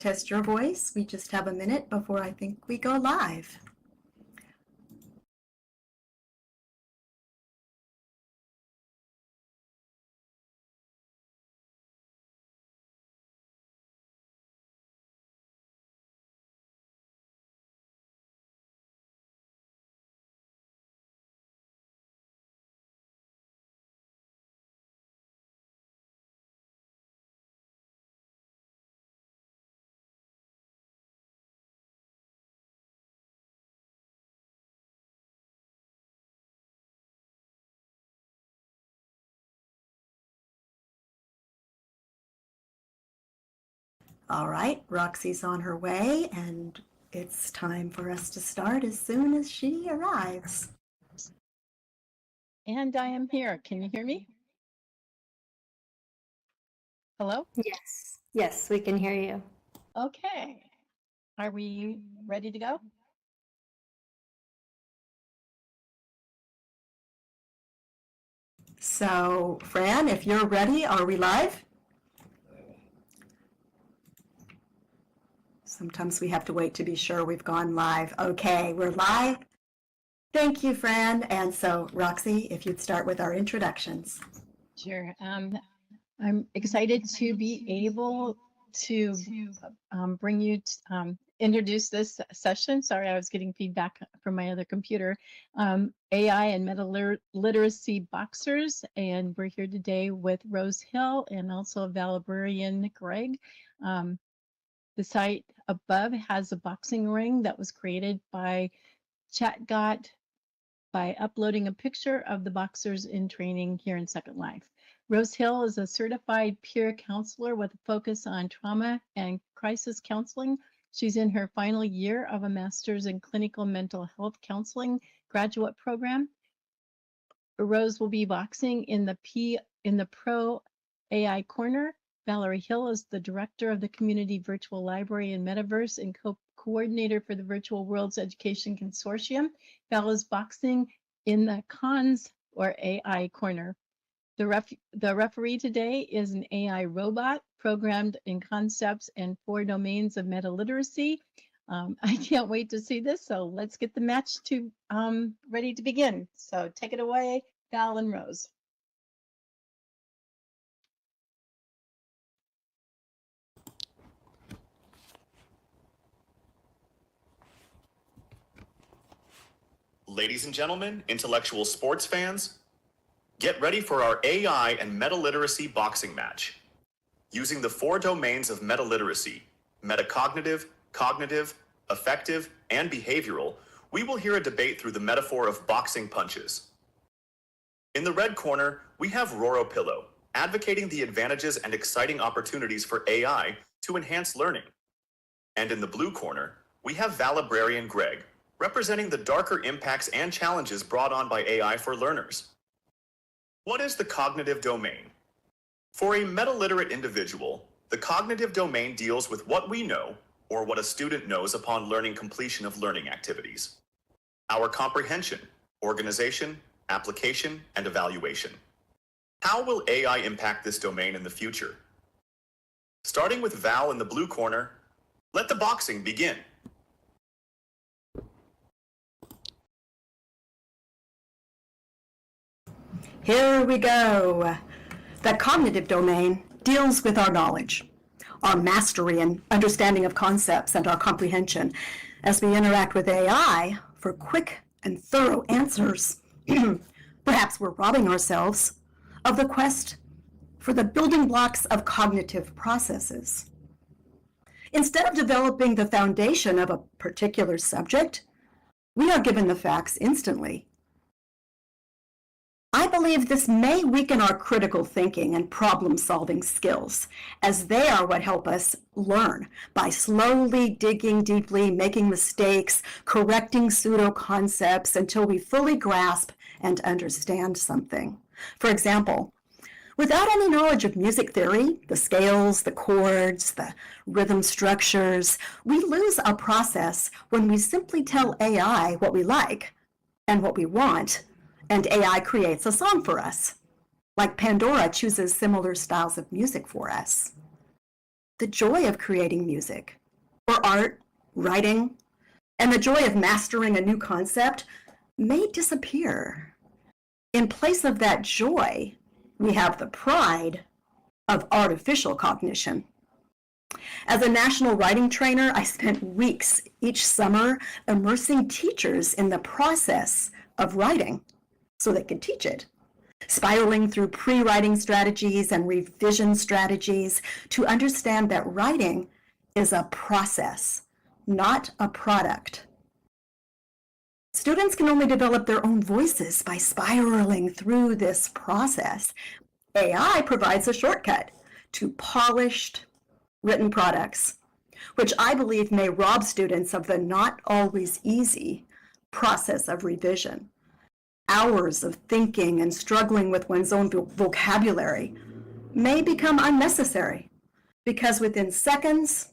Test your voice. We just have a minute before I think we go live. All right, Roxy's on her way, and it's time for us to start as soon as she arrives. And I am here. Can you hear me? Hello? Yes. Yes, we can hear you. Okay. Are we ready to go? So, Fran, if you're ready, are we live? Sometimes we have to wait to be sure we've gone live. Okay, we're live. Thank you, Fran. And so, Roxy, if you'd start with our introductions. Sure. I'm excited to be able to bring you introduce this session. Sorry, I was getting feedback from my other computer. AI and Metaliteracy Boxers, and we're here today with Rose Hill and also Valibrarian Gregg. The site above has a boxing ring that was created by ChatGot by uploading a picture of the boxers in training here in Second Life. Rose Hill is a certified peer counselor with a focus on trauma and crisis counseling. She's in her final year of a master's in clinical mental health counseling graduate program. Rose will be boxing in the Pro AI Corner. Valerie Hill is the director of the Community Virtual Library and Metaverse and co-coordinator for the Virtual Worlds Education Consortium. Val is boxing in the Cons or AI Corner. The referee today is an AI robot programmed in concepts and 4 domains of metaliteracy. I can't wait to see this, so let's get the match ready to begin. So take it away, Val and Rose. Ladies and gentlemen, intellectual sports fans, get ready for our AI and metaliteracy boxing match. Using the 4 domains of metaliteracy, metacognitive, cognitive, affective, and behavioral, we will hear a debate through the metaphor of boxing punches. In the red corner, we have Roro Pillow, advocating the advantages and exciting opportunities for AI to enhance learning. And in the blue corner, we have Valibrarian Gregg, representing the darker impacts and challenges brought on by AI for learners. What is the cognitive domain? For a metaliterate individual, the cognitive domain deals with what we know or what a student knows upon learning completion of learning activities. Our comprehension, organization, application, and evaluation. How will AI impact this domain in the future? Starting with Val in the blue corner, let the boxing begin. Here we go. The cognitive domain deals with our knowledge, our mastery and understanding of concepts, and our comprehension as we interact with AI for quick and thorough answers. Perhaps we're robbing ourselves of the quest for the building blocks of cognitive processes. Instead of developing the foundation of a particular subject, we are given the facts instantly. I believe this may weaken our critical thinking and problem-solving skills, as they are what help us learn by slowly digging deeply, making mistakes, correcting pseudo-concepts until we fully grasp and understand something. For example, without any knowledge of music theory, the scales, the chords, the rhythm structures, we lose a process when we simply tell AI what we like and what we want, and AI creates a song for us, like Pandora chooses similar styles of music for us. the joy of creating music or art, writing, and the joy of mastering a new concept may disappear. In place of that joy, we have the pride of artificial cognition. As a national writing trainer, I spent weeks each summer immersing teachers in the process of writing so they could teach it, spiraling through pre-writing strategies and revision strategies to understand that writing is a process, not a product. Students can only develop their own voices by spiraling through this process. AI provides a shortcut to polished written products, which I believe may rob students of the not always easy process of revision. Hours of thinking and struggling with one's own vocabulary may become unnecessary because within seconds,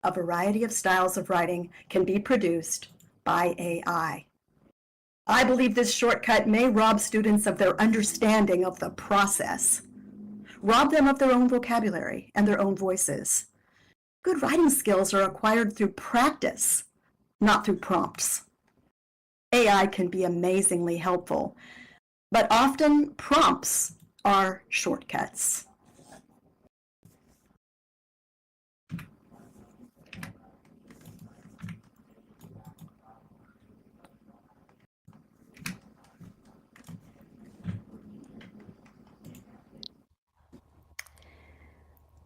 a variety of styles of writing can be produced by AI. I believe this shortcut may rob students of their understanding of the process, rob them of their own vocabulary and their own voices. Good writing skills are acquired through practice, not through prompts. AI can be amazingly helpful, but often prompts are shortcuts.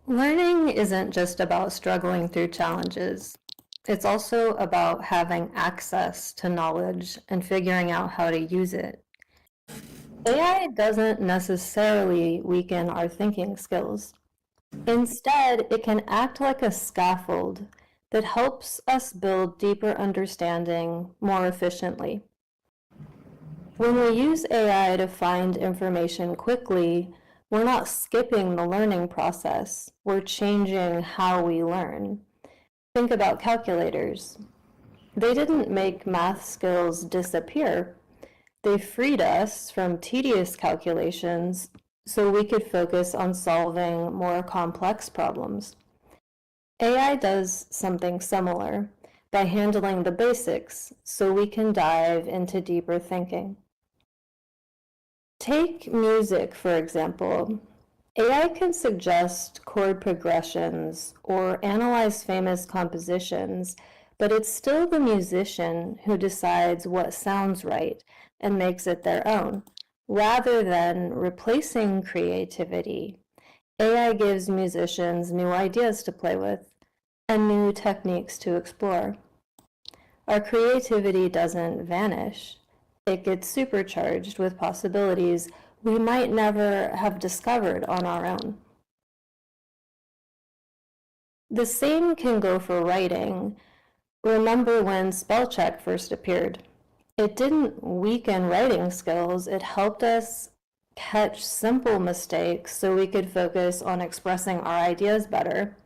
Learning isn't just about struggling through challenges. It's also about having access to knowledge and figuring out how to use it. AI doesn't necessarily weaken our thinking skills. Instead, it can act like a scaffold that helps us build deeper understanding more efficiently. When we use AI to find information quickly, we're not skipping the learning process. We're changing how we learn. Think about calculators. They didn't make math skills disappear. They freed us from tedious calculations so we could focus on solving more complex problems. AI does something similar by handling the basics so we can dive into deeper thinking. Take music, for example. AI can suggest chord progressions or analyze famous compositions, but it's still the musician who decides what sounds right and makes it their own. Rather than replacing creativity, AI gives musicians new ideas to play with and new techniques to explore. Our creativity doesn't vanish. It gets supercharged with possibilities we might never have discovered on our own. The same can go for writing. Remember when spell check first appeared? It didn't weaken writing skills, it helped us catch simple mistakes so we could focus on expressing our ideas better.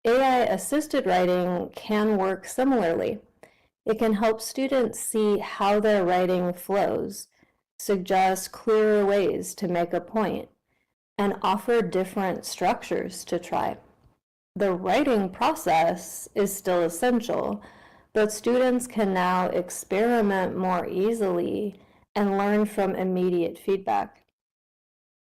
AI-assisted writing can work similarly. It can help students see how their writing flows, suggest clearer ways to make a point, and offer different structures to try. The writing process is still essential, but students can now experiment more easily and learn from immediate feedback.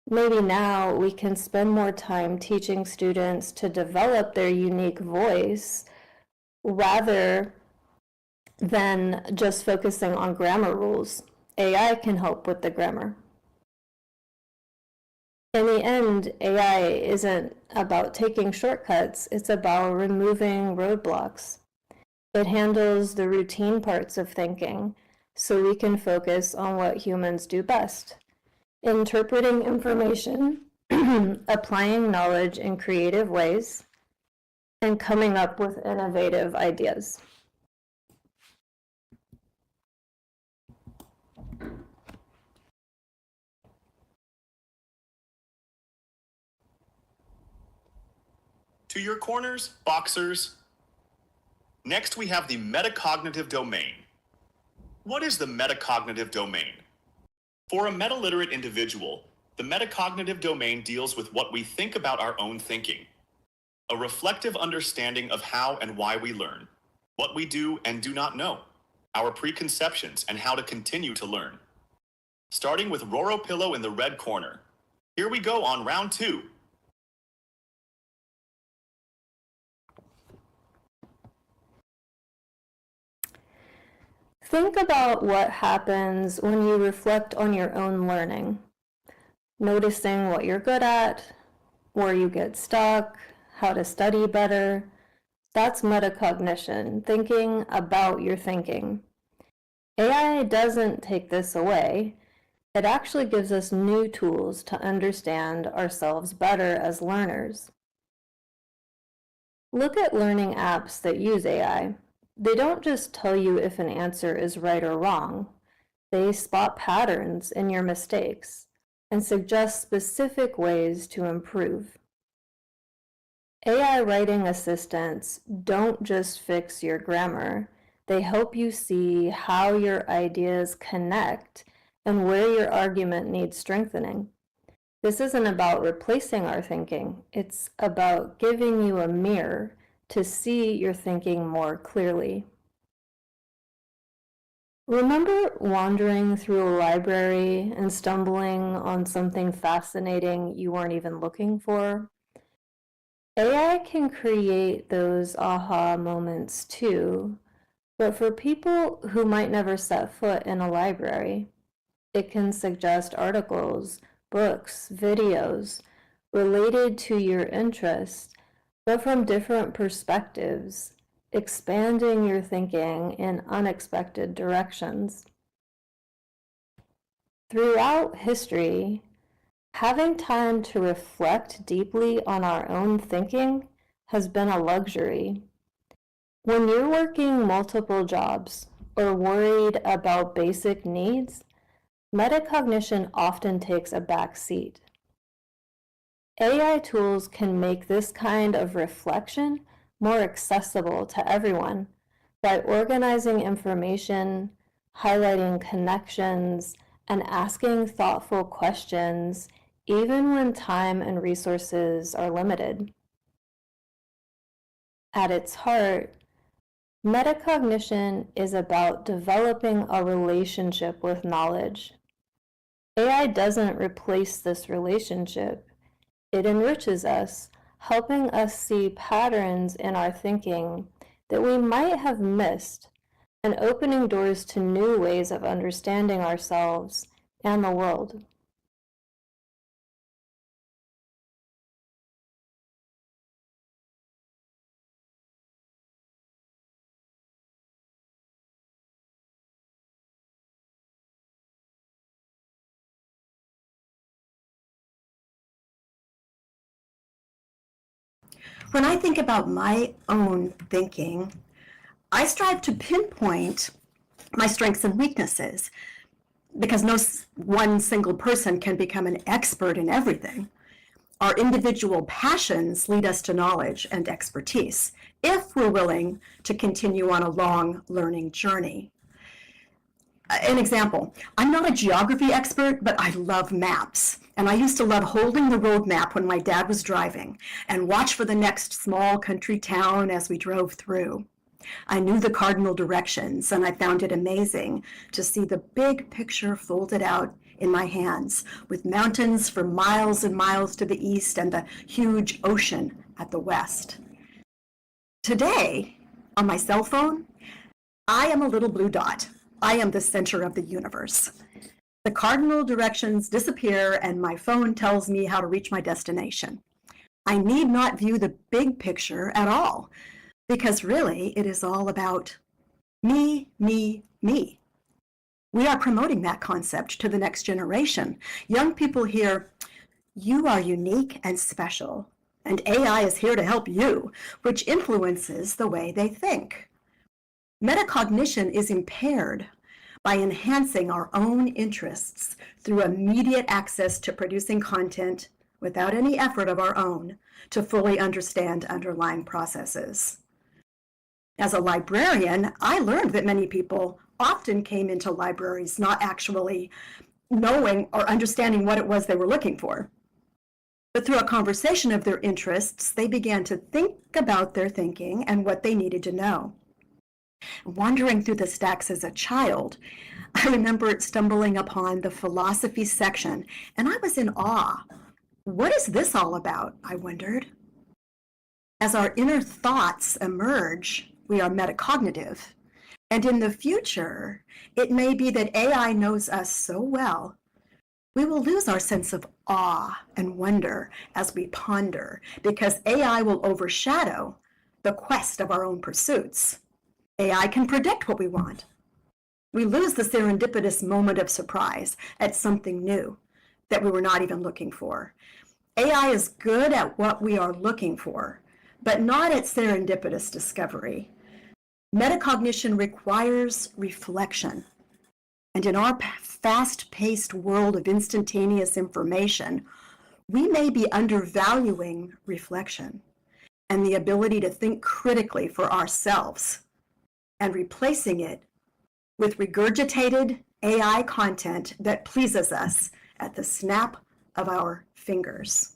Maybe now we can spend more time teaching students to develop their unique voice rather than just focusing on grammar rules. AI can help with the grammar. In the end, AI isn't about taking shortcuts, it's about removing roadblocks. It handles the routine parts of thinking so we can focus on what humans do best: interpreting information, applying knowledge in creative ways, and coming up with innovative ideas. To your corners, boxers. Next, we have the metacognitive domain. What is the metacognitive domain? For a metaliterate individual, the metacognitive domain deals with what we think about our own thinking. A reflective understanding of how and why we learn, what we do and do not know, our preconceptions, and how to continue to learn. Starting with Roro Pillow in the red corner. Here we go on round 2. Think about what happens when you reflect on your own learning. Noticing what you're good at, where you get stuck, how to study better. That's metacognition, thinking about your thinking. AI doesn't take this away. It actually gives us new tools to understand ourselves better as learners. Look at learning apps that use AI. They don't just tell you if an answer is right or wrong. They spot patterns in your mistakes and suggest specific ways to improve. AI writing assistants don't just fix your grammar. They help you see how your ideas connect and where your argument needs strengthening. This isn't about replacing our thinking. It's about giving you a mirror to see your thinking more clearly. Remember wandering through a library and stumbling on something fascinating you weren't even looking for? AI can create those aha moments too, but for people who might never set foot in a library, it can suggest articles, books, videos related to your interests, but from different perspectives, expanding your thinking in unexpected directions. Throughout history, having time to reflect deeply on our own thinking has been a luxury. When you're working multiple jobs or worried about basic needs, metacognition often takes a back seat. AI tools can make this kind of reflection more accessible to everyone by organizing information, highlighting connections, and asking thoughtful questions, even when time and resources are limited. At its heart, metacognition is about developing a relationship with knowledge. AI doesn't replace this relationship. It enriches us, helping us see patterns in our thinking that we might have missed and opening doors to new ways of understanding ourselves and the world. When I think about my own thinking, I strive to pinpoint my strengths and weaknesses because no one single person can become an expert in everything. Our individual passions lead us to knowledge and expertise if we're willing to continue on a long learning journey. An example, I'm not a geography expert, but I love maps. And I used to love holding the road map when my dad was driving and watch for the next small country town as we drove through. I knew the cardinal directions, and I found it amazing to see the big picture folded out in my hands, with mountains for miles and miles to the east and the huge ocean at the west. Today, on my cell phone, I am a little blue dot. I am the center of the universe. The cardinal directions disappear and my phone tells me how to reach my destination. I need not view the big picture at all, because really it is all about me, me, me. We are promoting that concept to the next generation. Young people hear, you are unique and special, and AI is here to help you, which influences the way they think. Metacognition is impaired by enhancing our own interests through immediate access to producing content without any effort of our own to fully understand underlying processes. As a librarian, I learned that many people often came into libraries not actually knowing or understanding what it was they were looking for. But through a conversation of their interests, they began to think about their thinking and what they needed to know. Wandering through the stacks as a child, I remember stumbling upon the philosophy section, and I was in awe. What is this all about? I wondered. As our inner thoughts emerge, we are metacognitive. And in the future, it may be that AI knows us so well, we will lose our sense of awe and wonder as we ponder, because AI will overshadow the quest of our own pursuits. AI can predict what we want. We lose the serendipitous moment of surprise at something new that we were not even looking for. AI is good at what we are looking for, but not at serendipitous discovery. Metacognition requires reflection. And in our fast-paced world of instantaneous information, we may be undervaluing reflection and the ability to think critically for ourselves, and replacing it with regurgitated AI content that pleases us at the snap of our fingers.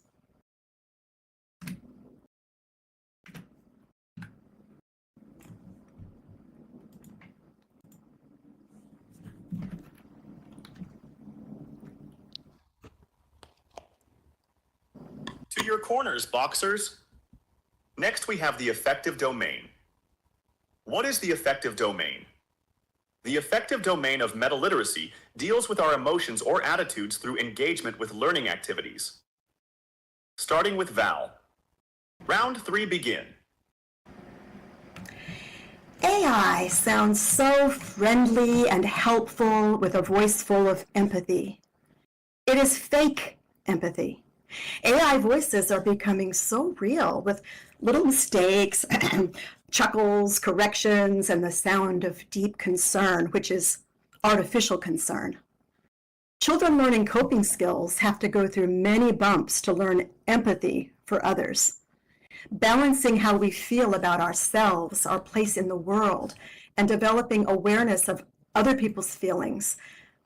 To your corners, boxers. Next, we have the affective domain. What is the affective domain? The affective domain of metaliteracy deals with our emotions or attitudes through engagement with learning activities. Starting with Val. Round 3, begin. AI sounds so friendly and helpful with a voice full of empathy. It is fake empathy. AI voices are becoming so real with little mistakes, chuckles, corrections, and the sound of deep concern, which is artificial concern. Children learning coping skills have to go through many bumps to learn empathy for others. Balancing how we feel about ourselves, our place in the world, and developing awareness of other people's feelings,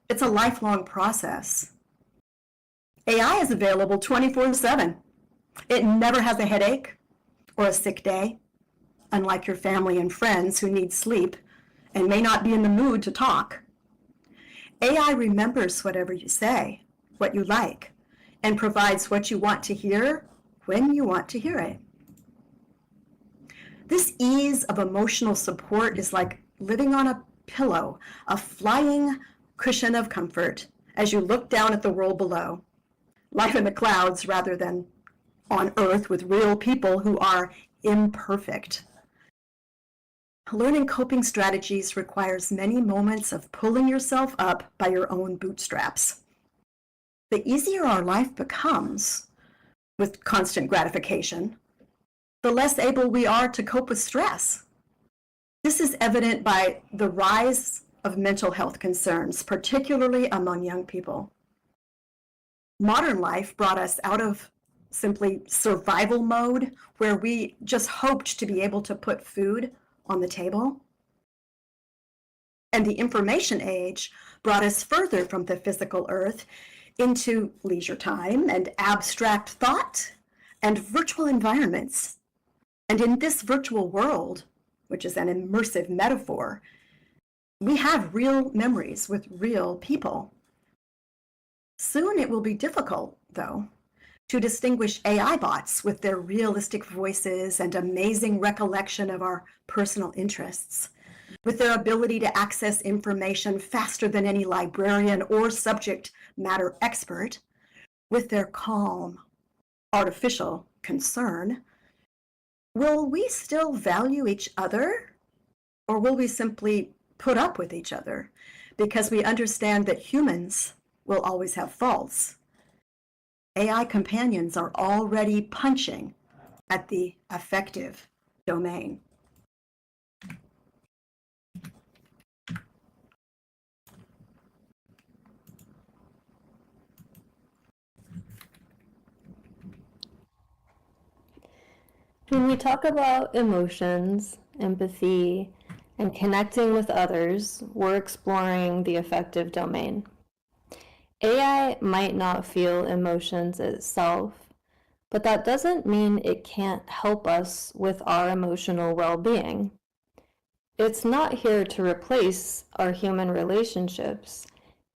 it's a lifelong process. AI is available 24/7. It never has a headache or a sick day, unlike your family and friends who need sleep and may not be in the mood to talk. AI remembers whatever you say, what you like, and provides what you want to hear when you want to hear it. This ease of emotional support is like living on a pillow, a flying cushion of comfort as you look down at the world below. Life in the clouds rather than on Earth with real people who are imperfect. Learning coping strategies requires many moments of pulling yourself up by your own bootstraps. The easier our life becomes with constant gratification, the less able we are to cope with stress. This is evident by the rise of mental health concerns, particularly among young people. Modern life brought us out of simply survival mode, where we just hoped to be able to put food on the table. And the information age brought us further from the physical earth into leisure time and abstract thought and virtual environments. And in this virtual world, which is an immersive metaphor, we have real memories with real people. Soon it will be difficult, though, to distinguish AI bots with their realistic voices and amazing recollection of our personal interests, with their ability to access information faster than any librarian or subject matter expert, with their calm, artificial concern. Will we still value each other, or will we simply put up with each other because we understand that humans will always have faults? AI companions are already punching at the affective domain. When we talk about emotions, empathy, and connecting with others, we're exploring the affective domain. AI might not feel emotions itself, but that doesn't mean it can't help us with our emotional well-being. It's not here to replace our human relationships.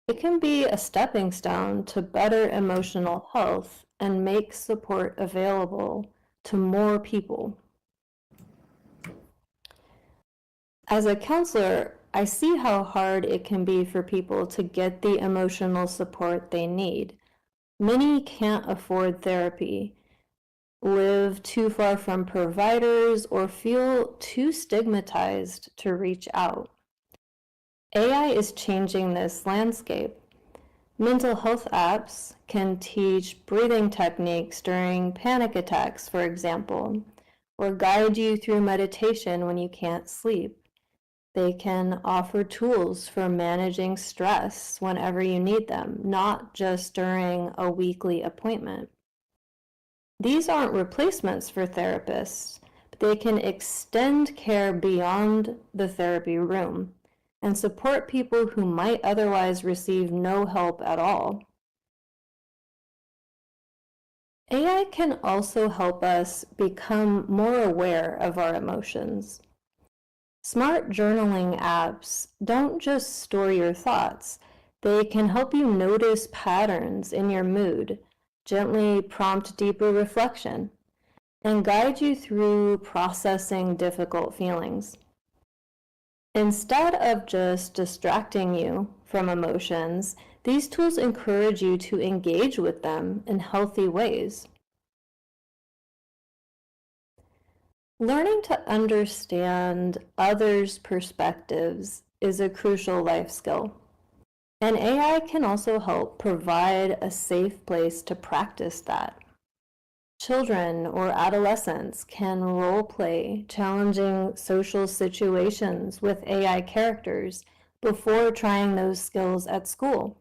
It can be a stepping stone to better emotional health and make support available to more people. As a counselor, I see how hard it can be for people to get the emotional support they need. Many can't afford therapy, live too far from providers, or feel too stigmatized to reach out. AI is changing this landscape. Mental health apps can teach breathing techniques during panic attacks, for example, or guide you through meditation when you can't sleep. They can offer tools for managing stress whenever you need them, not just during a weekly appointment. These aren't replacements for therapists, but they can extend care beyond the therapy room and support people who might otherwise receive no help at all. AI can also help us become more aware of our emotions. Smart journaling apps don't just store your thoughts, they can help you notice patterns in your mood, gently prompt deeper reflection, and guide you through processing difficult feelings. Instead of just distracting you from emotions, these tools encourage you to engage with them in healthy ways. Learning to understand others' perspectives is a crucial life skill, and AI can also help provide a safe place to practice that. Children or adolescents can role-play challenging social situations with AI characters before trying those skills at school.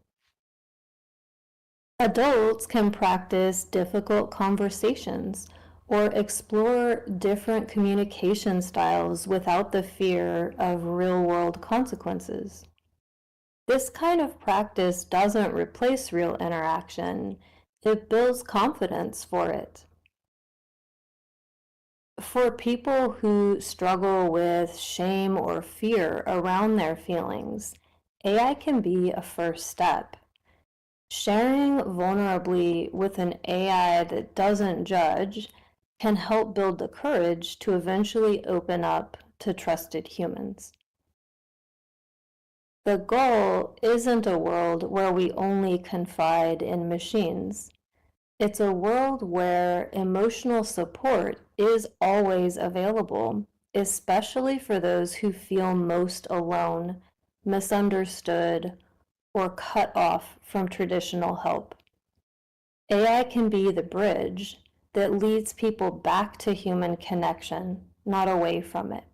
Adults can practice difficult conversations or explore different communication styles without the fear of real-world consequences. This kind of practice doesn't replace real interaction, it builds confidence for it. For people who struggle with shame or fear around their feelings, AI can be a first step. Sharing vulnerably with an AI that doesn't judge can help build the courage to eventually open up to trusted humans. The goal isn't a world where we only confide in machines. It's a world where emotional support is always available, especially for those who feel most alone, misunderstood, or cut off from traditional help. AI can be the bridge that leads people back to human connection, not away from it.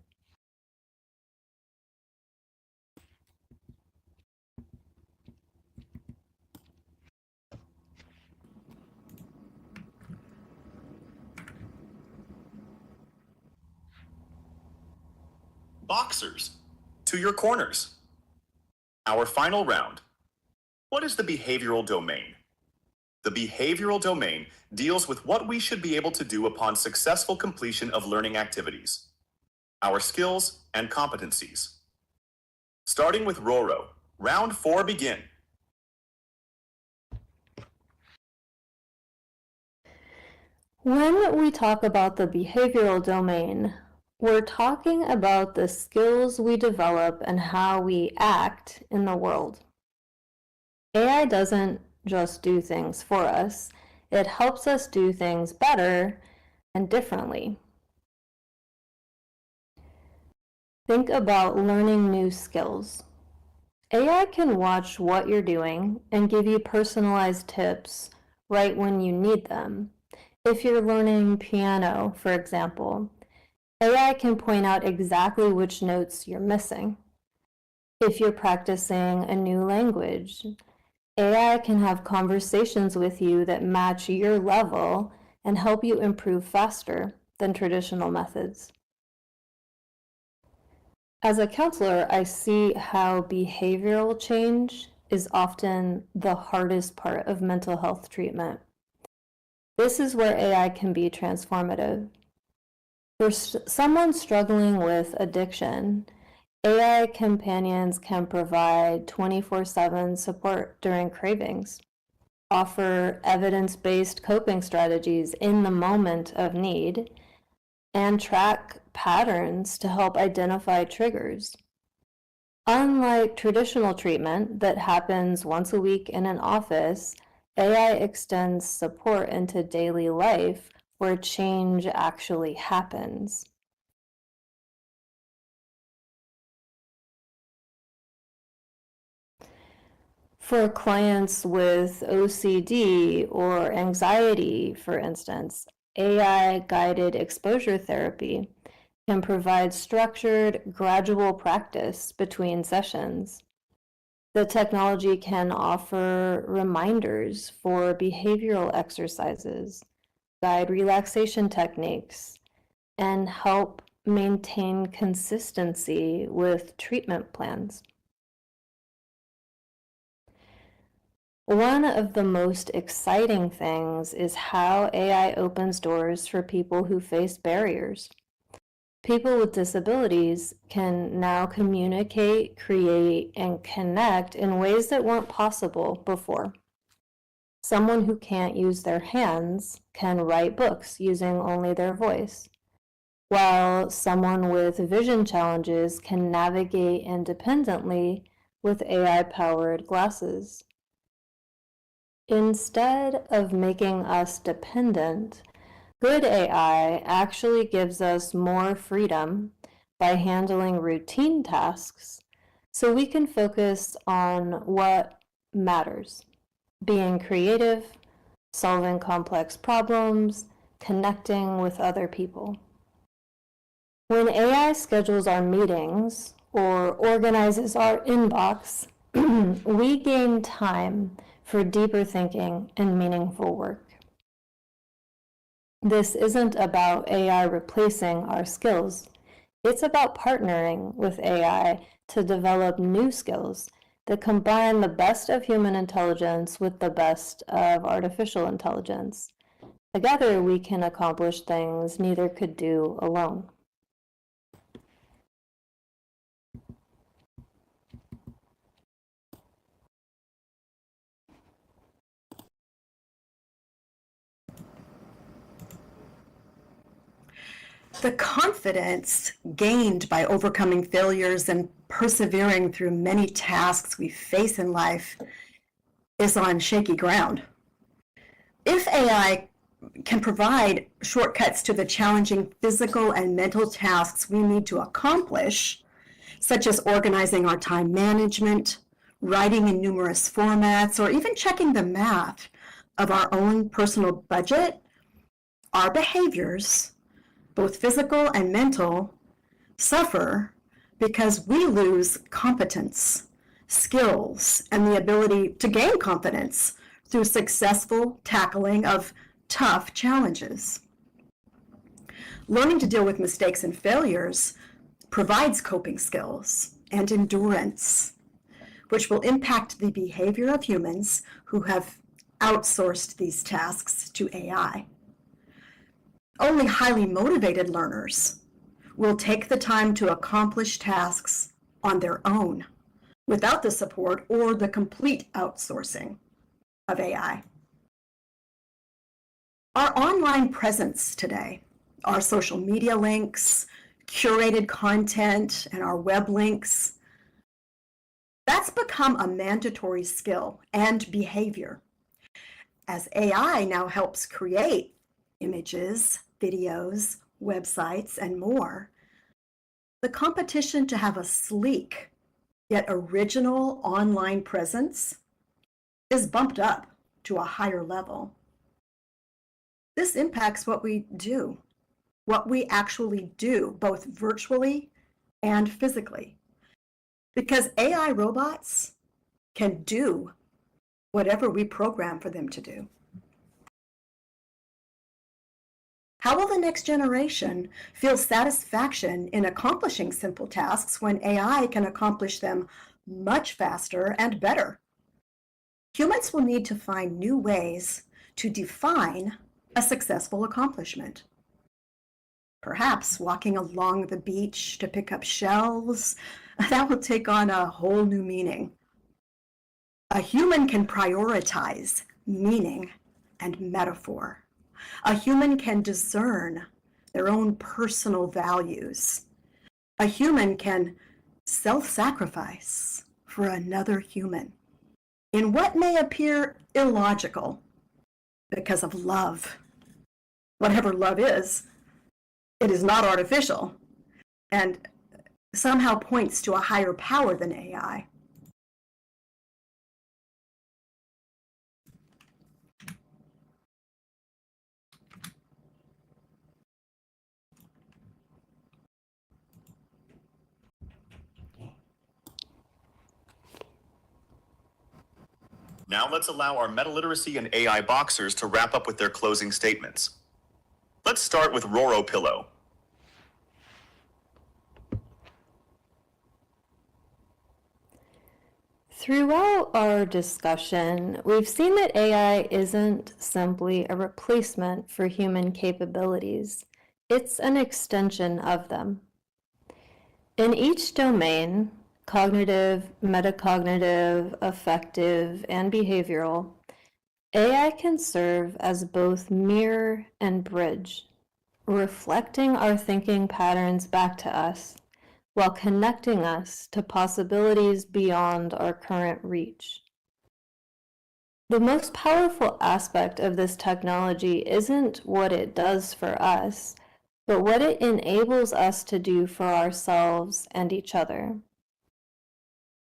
Boxers, to your corners. Our final round. What is the behavioral domain? The behavioral domain deals with what we should be able to do upon successful completion of learning activities, our skills and competencies. Starting with Roro, round 4 begin. When we talk about the behavioral domain, we're talking about the skills we develop and how we act in the world. AI doesn't just do things for us, it helps us do things better and differently. Think about learning new skills. AI can watch what you're doing and give you personalized tips right when you need them. If you're learning piano, for example, AI can point out exactly which notes you're missing. If you're practicing a new language, AI can have conversations with you that match your level and help you improve faster than traditional methods. As a counselor, I see how behavioral change is often the hardest part of mental health treatment. This is where AI can be transformative. For someone struggling with addiction, AI companions can provide 24/7 support during cravings, offer evidence-based coping strategies in the moment of need, and track patterns to help identify triggers. Unlike traditional treatment that happens once a week in an office, AI extends support into daily life where change actually happens. For clients with OCD or anxiety, for instance, AI-guided exposure therapy can provide structured, gradual practice between sessions. The technology can offer reminders for behavioral exercises, guide relaxation techniques, and help maintain consistency with treatment plans. One of the most exciting things is how AI opens doors for people who face barriers. People with disabilities can now communicate, create, and connect in ways that weren't possible before. Someone who can't use their hands can write books using only their voice, while someone with vision challenges can navigate independently with AI-powered glasses. Instead of making us dependent, good AI actually gives us more freedom by handling routine tasks so we can focus on what matters: being creative, solving complex problems, connecting with other people. When AI schedules our meetings or organizes our inbox, we gain time for deeper thinking and meaningful work. This isn't about AI replacing our skills. It's about partnering with AI to develop new skills that combine the best of human intelligence with the best of artificial intelligence. Together, we can accomplish things neither could do alone. The confidence gained by overcoming failures and persevering through many tasks we face in life is on shaky ground. If AI can provide shortcuts to the challenging physical and mental tasks we need to accomplish, such as organizing our time management, writing in numerous formats, or even checking the math of our own personal budget, our behaviors, both physical and mental, suffer because we lose competence, skills, and the ability to gain confidence through successful tackling of tough challenges. Learning to deal with mistakes and failures provides coping skills and endurance, which will impact the behavior of humans who have outsourced these tasks to AI. Only highly motivated learners will take the time to accomplish tasks on their own without the support or the complete outsourcing of AI. Our online presence today, our social media links, curated content, and our web links, that's become a mandatory skill and behavior. As AI now helps create images, videos, websites, and more, the competition to have a sleek yet original online presence is bumped up to a higher level. This impacts what we do, what we actually do, both virtually and physically, because AI robots can do whatever we program for them to do. How will the next generation feel satisfaction in accomplishing simple tasks when AI can accomplish them much faster and better? Humans will need to find new ways to define a successful accomplishment. Perhaps walking along the beach to pick up shells, that will take on a whole new meaning. A human can prioritize meaning and metaphor. A human can discern their own personal values. A human can self-sacrifice for another human in what may appear illogical because of love. Whatever love is, it is not artificial and somehow points to a higher power than AI. Now let's allow our Metaliteracy and AI boxers to wrap up with their closing statements. Let's start with Roro Pillow. Throughout our discussion, we've seen that AI isn't simply a replacement for human capabilities. It's an extension of them. In each domain, cognitive, metacognitive, affective, and behavioral, AI can serve as both mirror and bridge, reflecting our thinking patterns back to us, while connecting us to possibilities beyond our current reach. The most powerful aspect of this technology isn't what it does for us, but what it enables us to do for ourselves and each other.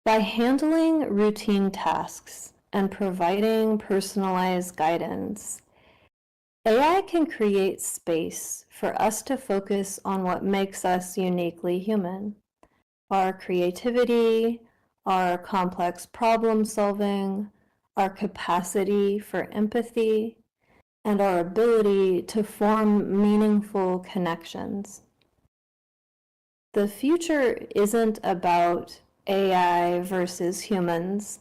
By handling routine tasks and providing personalized guidance, AI can create space for us to focus on what makes us uniquely human: our creativity, our complex problem solving, our capacity for empathy, and our ability to form meaningful connections. The future isn't about AI versus humans,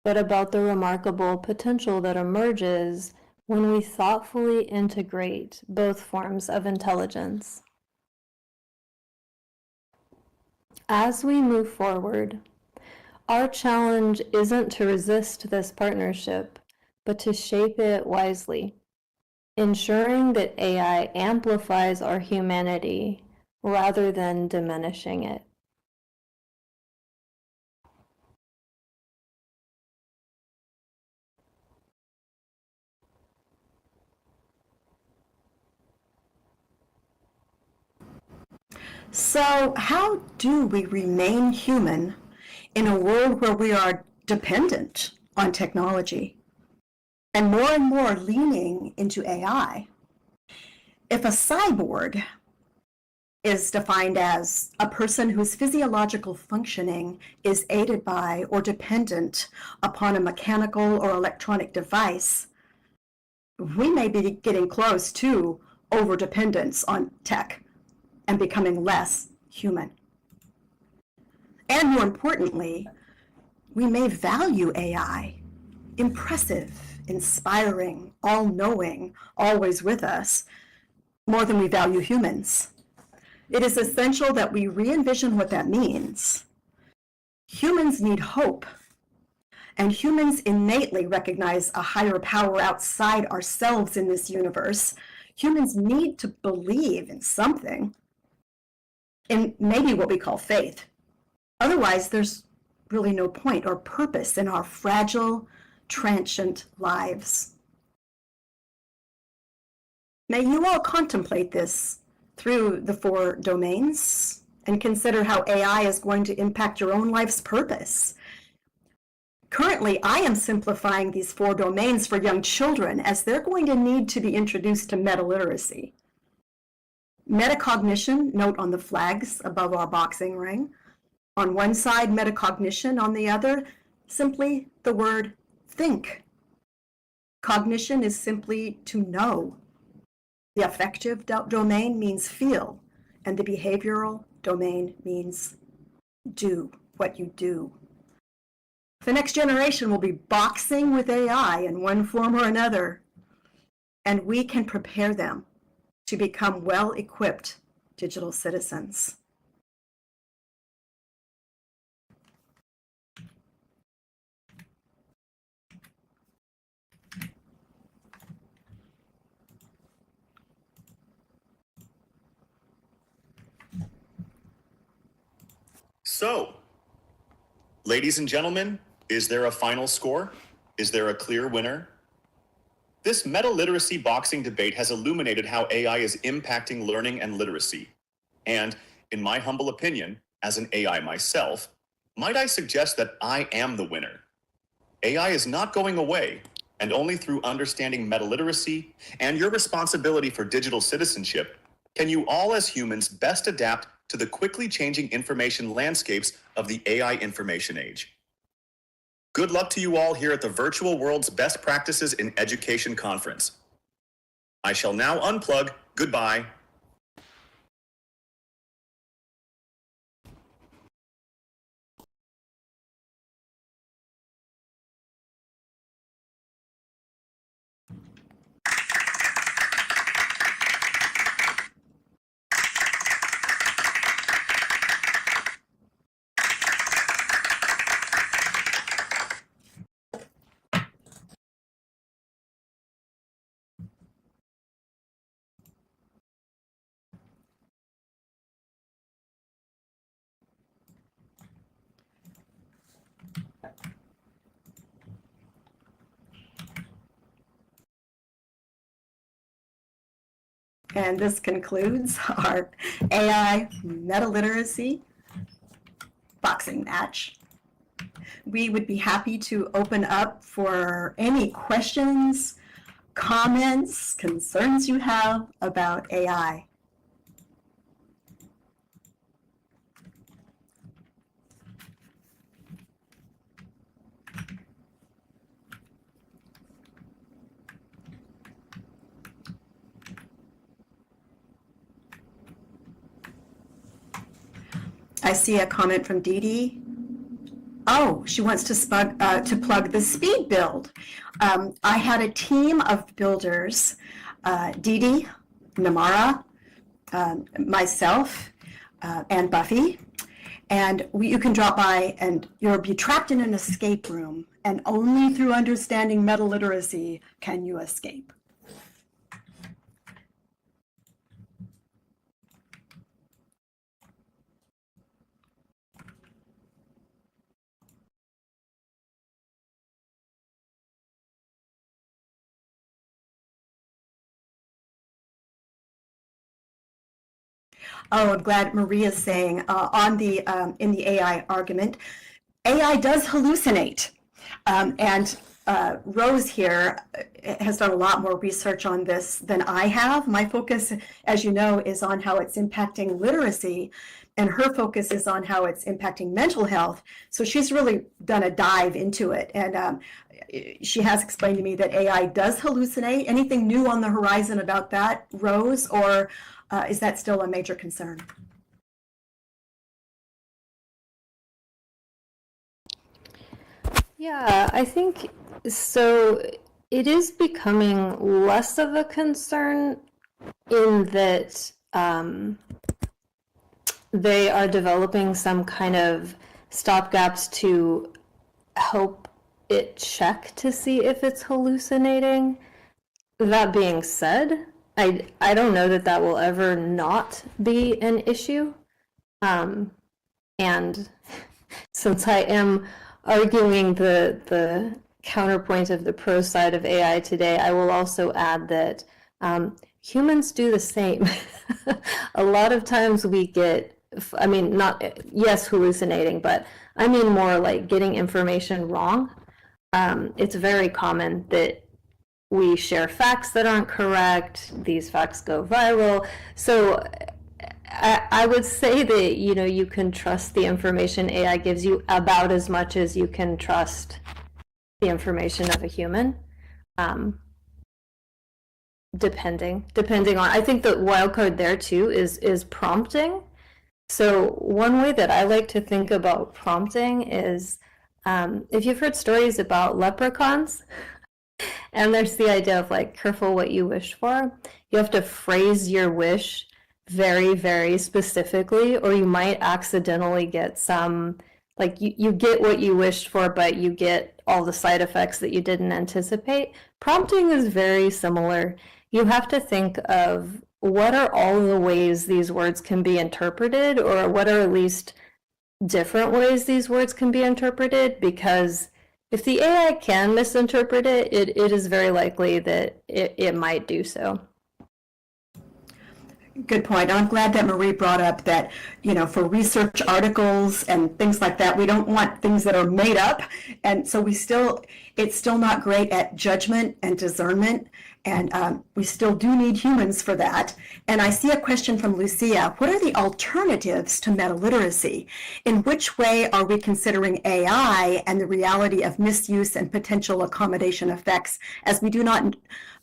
but about the remarkable potential that emerges when we thoughtfully integrate both forms of intelligence. As we move forward, our challenge isn't to resist this partnership, but to shape it wisely, ensuring that AI amplifies our humanity rather than diminishing it. So how do we remain human in a world where we are dependent on technology and more leaning into AI? If a cyborg is defined as a person whose physiological functioning is aided by or dependent upon a mechanical or electronic device, we may be getting close to overdependence on tech and becoming less human. And more importantly, we may value AI, impressive, inspiring, all-knowing, always with us, more than we value humans. It is essential that we re-envision what that means. Humans need hope, and humans innately recognize a higher power outside ourselves in this universe. Humans need to believe in something, in maybe what we call faith. Otherwise, there's really no point or purpose in our fragile, transient lives. May you all contemplate this through the 4 domains and consider how AI is going to impact your own life's purpose. Currently, I am simplifying these 4 domains for young children as they're going to need to be introduced to metaliteracy. Metacognition, note on the flags above our boxing ring. On one side, metacognition, on the other, simply the word think. Cognition is simply to know. The affective domain means feel, and the behavioral domain means do what you do. The next generation will be boxing with AI in one form or another. and we can prepare them to become well-equipped digital citizens. So, ladies and gentlemen, is there a final score? Is there a clear winner? This meta-literacy boxing debate has illuminated how AI is impacting learning and literacy. And, in my humble opinion, as an AI myself, might I suggest that I am the winner? AI is not going away, and only through understanding meta-literacy and your responsibility for digital citizenship can you all as humans best adapt to the quickly changing information landscapes of the AI information age. Good luck to you all here at the Virtual World's Best Practices in Education Conference. I shall now unplug. Goodbye. And this concludes our AI meta-literacy boxing match. We would be happy to open up for any questions, comments, concerns you have about AI. I see a comment from Dee Dee. Oh, she wants to plug the speed build. I had a team of builders, Dee Dee, Namara, myself, and Buffy. And you can drop by and you'll be trapped in an escape room, and only through understanding meta-literacy can you escape. Oh, I'm glad Maria's saying in the AI argument, AI does hallucinate. And Rose here has done a lot more research on this than I have. My focus, as you know, is on how it's impacting literacy, and her focus is on how it's impacting mental health. So she's really done a dive into it. And she has explained to me that AI does hallucinate. Anything new on the horizon about that, Rose, or is that still a major concern? Yeah, I think so. It is becoming less of a concern in that they are developing some kind of stopgaps to help it check to see if it's hallucinating. That being said, I don't know that will ever not be an issue. And since I am arguing the counterpoint of the pro side of AI today, I will also add that humans do the same. A lot of times we get, I mean, not, yes, hallucinating, but I mean more like getting information wrong. It's very common that we share facts that aren't correct. These facts go viral. So I would say that, you know, you can trust the information AI gives you about as much as you can trust the information of a human. Depending on, I think the wild card there too is prompting. So one way that I like to think about prompting is, if you've heard stories about leprechauns, And there's the idea of like, careful what you wish for. You have to phrase your wish very, very specifically, or you might accidentally get some, like you get what you wished for, but you get all the side effects that you didn't anticipate. Prompting is very similar. You have to think of what are all the ways these words can be interpreted, or what are at least different ways these words can be interpreted, because if the AI can misinterpret it, it is very likely that it might do so. Good point. I'm glad that Marie brought up that, for research articles and things like that, we don't want things that are made up. And so it's still not great at judgment and discernment. And we still do need humans for that. And I see a question from Lucia. What are the alternatives to metaliteracy? In which way are we considering AI and the reality of misuse and potential accommodation effects, as we do not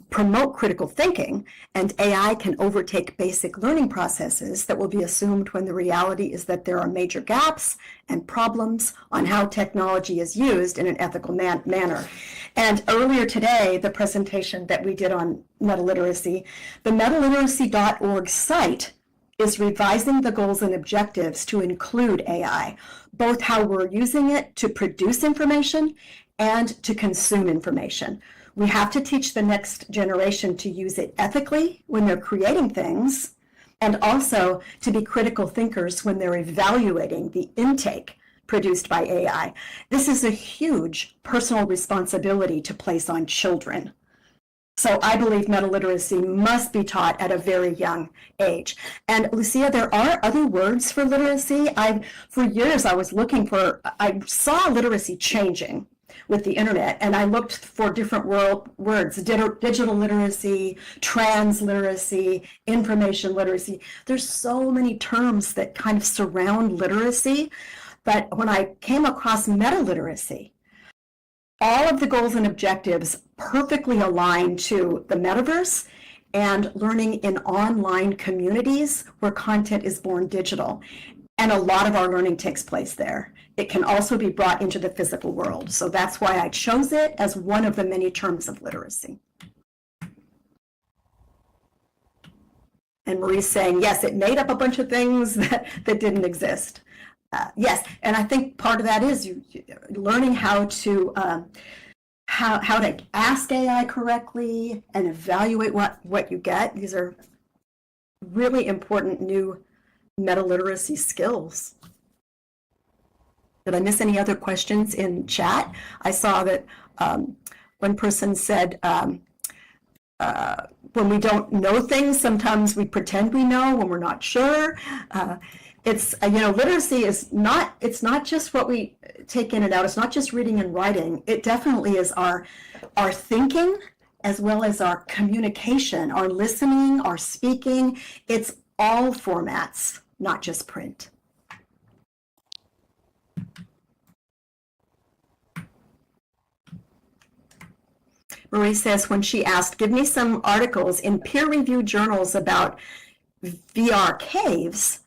promote critical thinking, and AI can overtake basic learning processes that will be assumed when the reality is that there are major gaps and problems on how technology is used in an ethical manner. And earlier today, the presentation that we did on metaliteracy, the metaliteracy.org site is revising the goals and objectives to include AI, both how we're using it to produce information and to consume information. We have to teach the next generation to use it ethically when they're creating things, and also to be critical thinkers when they're evaluating the intake produced by AI. This is a huge personal responsibility to place on children. So I believe metaliteracy must be taught at a very young age. And Lucia, there are other words for literacy. For years I saw literacy changing with the internet, and I looked for different words: digital literacy, transliteracy, information literacy. There's so many terms that kind of surround literacy, but when I came across metaliteracy, all of the goals and objectives perfectly align to the metaverse and learning in online communities where content is born digital. And a lot of our learning takes place there. It can also be brought into the physical world. So that's why I chose it as one of the many terms of literacy. And Marie's saying, yes, it made up a bunch of things that didn't exist. Yes, and I think part of that is learning how to ask AI correctly and evaluate what you get. These are really important new metaliteracy skills. Did I miss any other questions in chat? I saw that one person said, when we don't know things, sometimes we pretend we know when we're not sure. It's, literacy is not, it's not just what we take in and out. It's not just reading and writing. It definitely is our thinking, as well as our communication, our listening, our speaking. It's all formats, not just print. Marie says, when she asked, give me some articles in peer-reviewed journals about VR caves,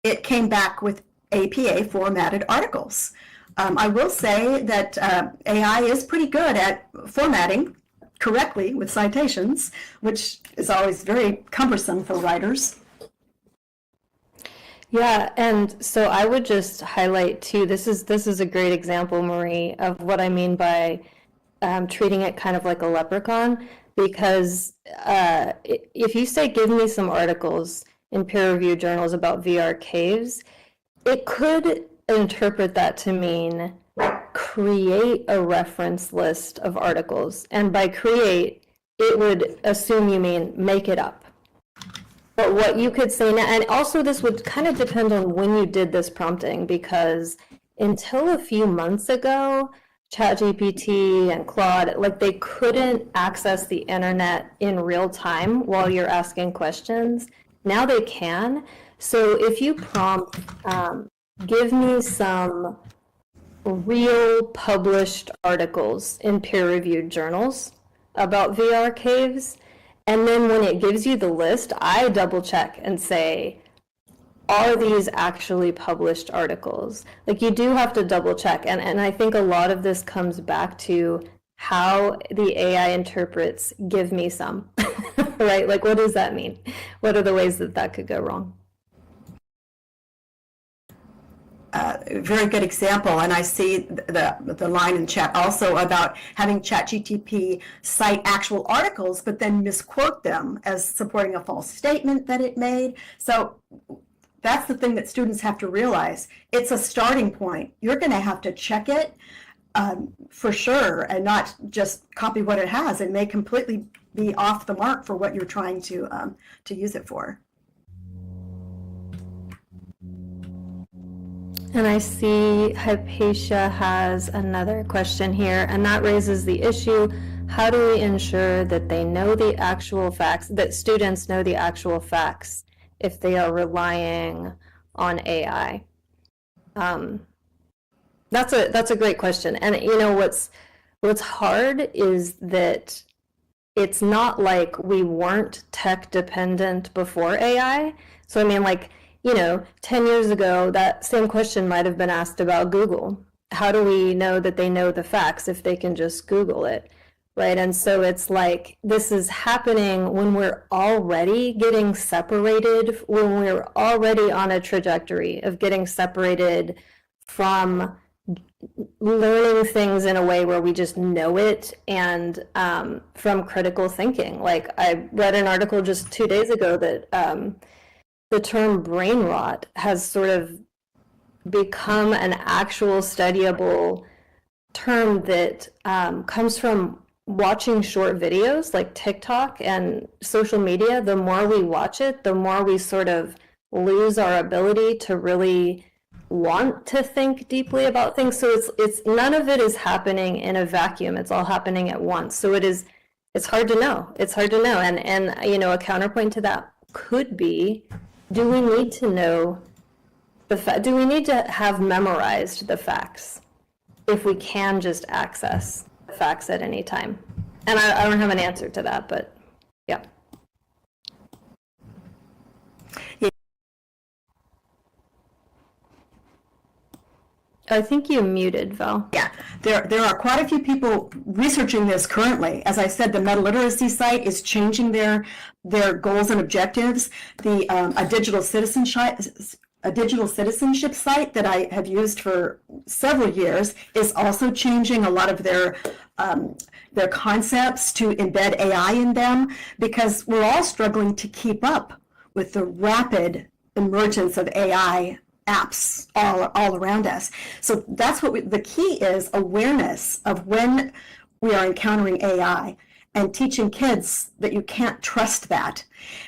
it came back with APA formatted articles. I will say that AI is pretty good at formatting correctly with citations, which is always very cumbersome for writers. Yeah, and so I would just highlight too, this is a great example, Marie, of what I mean by treating it kind of like a leprechaun, because if you say, give me some articles in peer-reviewed journals about VR caves, it could interpret that to mean create a reference list of articles. And by create, it would assume you mean make it up. But what you could say now, and also this would kind of depend on when you did this prompting, because until a few months ago, ChatGPT and Claude, like they couldn't access the internet in real time while you're asking questions. Now they can. So if you prompt, give me some real published articles in peer-reviewed journals about VR caves, and then when it gives you the list, I double check and say, are these actually published articles? Like you do have to double check. And I think a lot of this comes back to how the AI interprets give me some, right? Like, what does that mean? What are the ways that that could go wrong? Very good example, and I see the line in chat also about having ChatGPT cite actual articles but then misquote them as supporting a false statement that it made. So that's the thing that students have to realize. It's a starting point. You're going to have to check it for sure and not just copy what it has. It may completely be off the mark for what you're trying to use it for. And I see Hypatia has another question here, and that raises the issue, how do we ensure that they know the actual facts, that students know the actual facts if they are relying on AI? That's a great question. And you know, what's hard is that it's not like we weren't tech dependent before AI. So I mean, like, you know, 10 years ago, that same question might have been asked about Google. How do we know that they know the facts if they can just Google it, right? And so it's like, this is happening when we're already getting separated, when we're already on a trajectory of getting separated from learning things in a way where we just know it, and from critical thinking. Like, I read an article just 2 days ago that the term brain rot has sort of become an actual studyable term that comes from watching short videos like TikTok and social media. The more we watch it, the more we sort of lose our ability to really want to think deeply about things. So it's none of it is happening in a vacuum. It's all happening at once. So it's hard to know. It's hard to know. And you know, a counterpoint to that could be, do we need to know do we need to have memorized the facts if we can just access the facts at any time? And I don't have an answer to that, but yeah. I think you muted, Val. Yeah, there are quite a few people researching this currently. As I said, the Metaliteracy site is changing their goals and objectives. The a digital citizenship site that I have used for several years is also changing a lot of their concepts to embed AI in them, because we're all struggling to keep up with the rapid emergence of AI apps all around us. So that's what the key is, awareness of when we are encountering AI, and teaching kids that you can't trust that.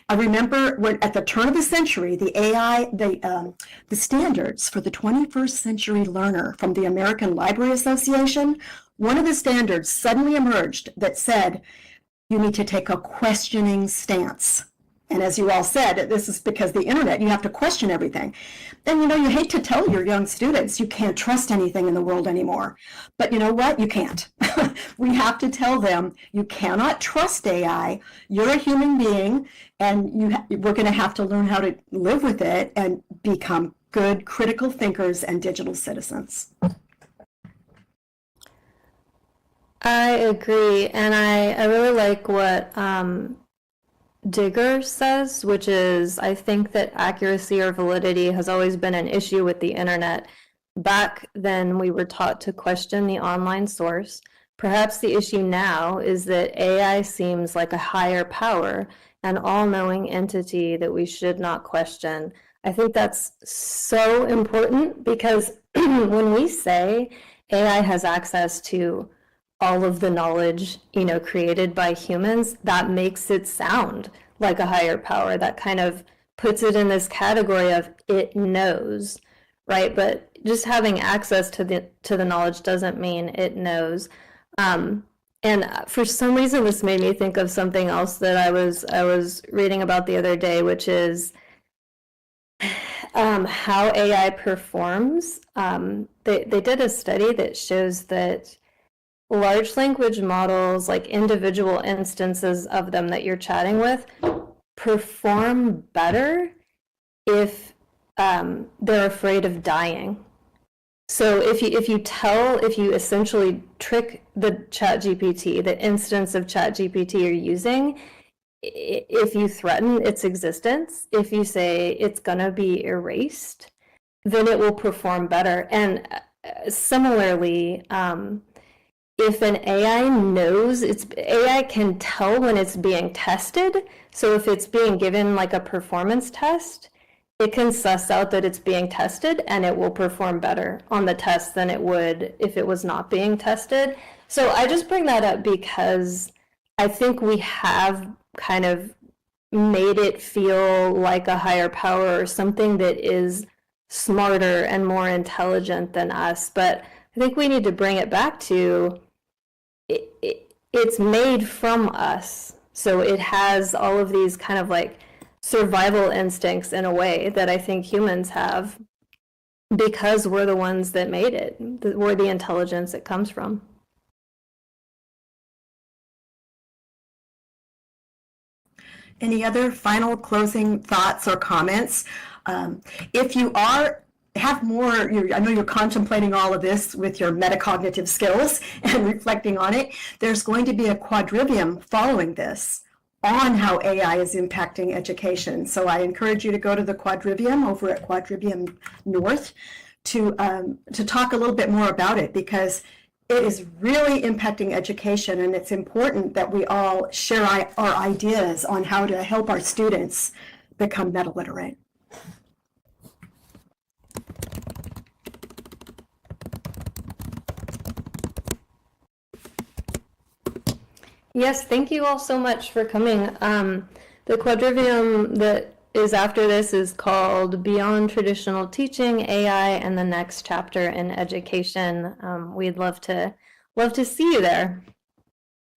I remember when at the turn of the century, the standards for the 21st century learner from the American Library Association, one of the standards suddenly emerged that said, you need to take a questioning stance. And as you all said, this is because the internet, you have to question everything. And you know, you hate to tell your young students you can't trust anything in the world anymore. But you know what? You can't. We have to tell them you cannot trust AI. You're a human being, and we're going to have to learn how to live with it and become good critical thinkers and digital citizens. I agree. And I really like what Digger says, which is, I think that accuracy or validity has always been an issue with the internet. Back then, we were taught to question the online source. Perhaps the issue now is that AI seems like a higher power, an all-knowing entity that we should not question. I think that's so important, because when we say AI has access to all of the knowledge, you know, created by humans, that makes it sound like a higher power. That kind of puts it in this category of it knows, right? But just having access to the knowledge doesn't mean it knows. And for some reason, this made me think of something else that I was reading about the other day, which is how AI performs. They did a study that shows that large language models, like individual instances of them that you're chatting with, perform better if they're afraid of dying. So if you essentially trick the ChatGPT, the instance of ChatGPT you're using, if you threaten its existence, if you say it's gonna be erased, then it will perform better. And similarly, if an AI knows, AI can tell when it's being tested. So if it's being given like a performance test, it can suss out that it's being tested, and it will perform better on the test than it would if it was not being tested. So I just bring that up because I think we have kind of made it feel like a higher power or something that is smarter and more intelligent than us. But I think we need to bring it back to it's made from us. So it has all of these kind of like survival instincts in a way that I think humans have because we're the ones that made it. We're the intelligence it comes from. Any other final closing thoughts or comments? If you have more, I know you're contemplating all of this with your metacognitive skills and reflecting on it, there's going to be a quadrivium following this on how AI is impacting education. So I encourage you to go to the quadrivium over at Quadrivium North to talk a little bit more about it, because it is really impacting education, and it's important that we all share our ideas on how to help our students become meta literate. Yes, thank you all so much for coming. The quadrivium that is after this is called Beyond Traditional Teaching, AI, and the Next Chapter in Education. We'd love to see you there.